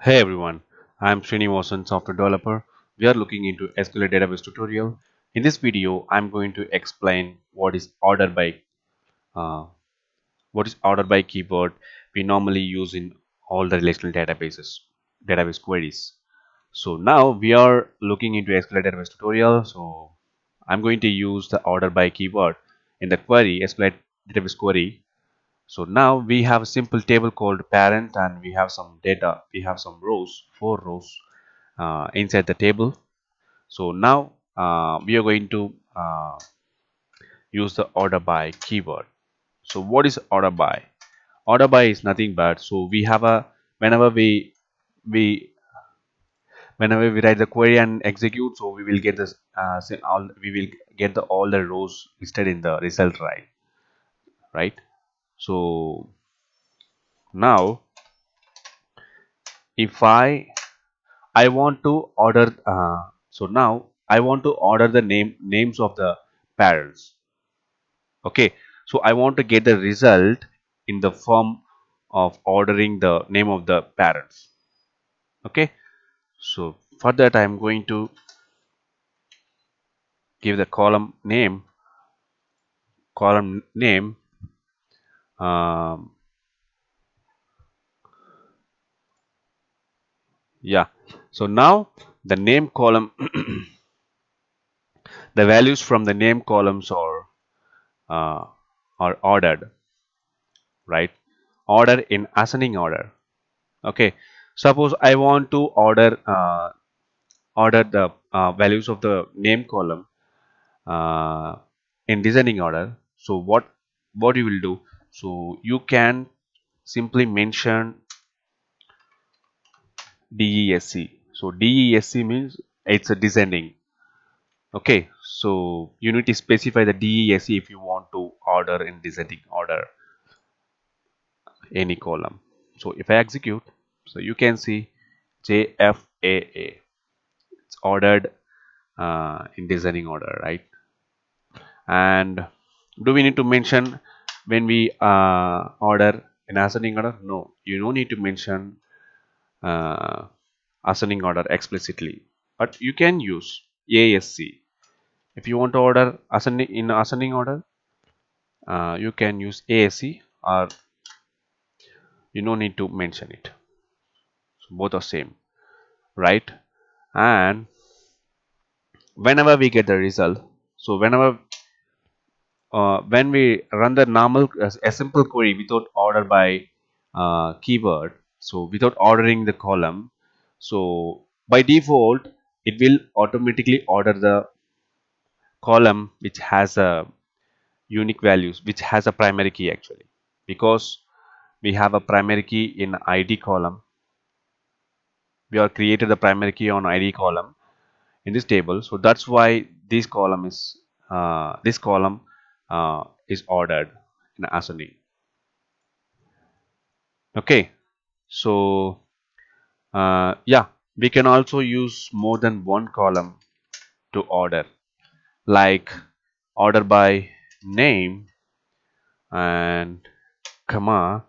Hey everyone, I'm Srinivasan, software developer. We are looking into SQLite Database tutorial. In this video, I'm going to explain uh, what is order by keyword we normally use in all the relational database queries. So now we are looking into SQLite Database tutorial. So I'm going to use the order by keyword in the query SQLite Database query. So now we have a simple table called parent and we have some data. We have some rows, 4 rows inside the table. So now we are going to use the order by keyword. So what is order by? Order by is nothing but so we have a whenever we whenever we write the query and execute, so we will get this we will get the all the rows listed in the result, right. So now if I want to order so now I want to order the names of the parents. Okay, so I want to get the result in the form of ordering the name of the parents. Okay, so for that I am going to give the column name um, yeah. So now the name column the values from the name columns uh, are ordered, right, order in ascending order. Okay, suppose I want to order the values of the name column uh, in descending order. So what you will do, so you can simply mention DESC. So DESC means it's a descending. Okay, so you need to specify the DESC if you want to order in descending order any column. So if I execute, so you can see JFAA, it's ordered in descending order, right. And do we need to mention when we order in ascending order? No, you don't need to mention uh, ascending order explicitly, but you can use ASC. If you want to order ascending order, you can use ASC, or you don't need to mention it. So both are same, right. And whenever we get the result, so when we run the normal a simple query without order by keyword, so without ordering the column, so by default it will automatically order the column which has a unique values, which has a primary key actually, because we have a primary key in id column. We are created the primary key on id column in this table, so that's why this column is ordered in ascending. Okay, so yeah, we can also use more than one column to order, like order by name and comma,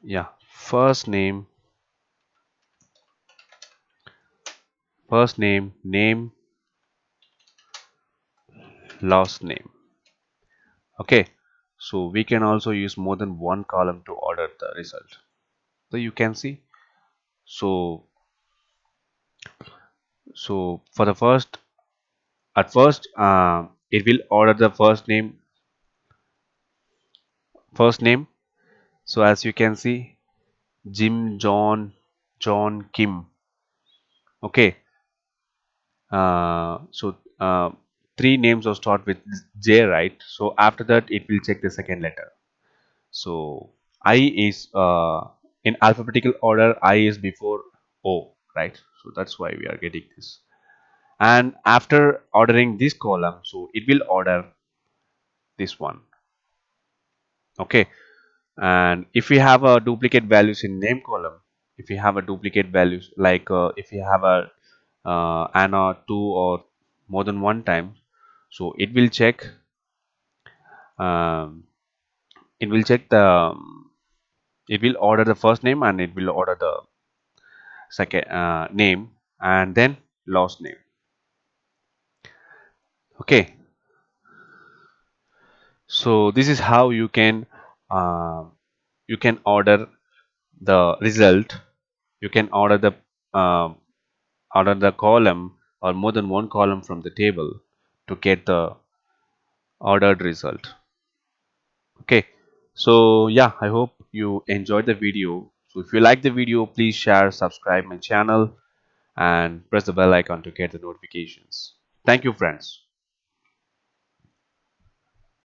yeah, first name, last name. Okay, so we can also use more than one column to order the result. So you can see, so for the first it will order the first name. So as you can see, Jim, John, Kim. Okay, three names will start with J, right. So after that it will check the second letter. So I is in alphabetical order, I is before O, right. So that's why we are getting this. And after ordering this column, so it will order this one. Okay, and if we have a duplicate values in name column, if we have a duplicate values, like if you have a an or two or more than one time, so um, it will check the It will order the first name and it will order the second name and then last name. Okay, so this is how uh, you can order the result. You can uh, order the column or more than one column from the table to get the ordered result. Okay, so yeah, I hope you enjoyed the video. So if you like the video, please share, subscribe my channel and press the bell icon to get the notifications. Thank you, friends.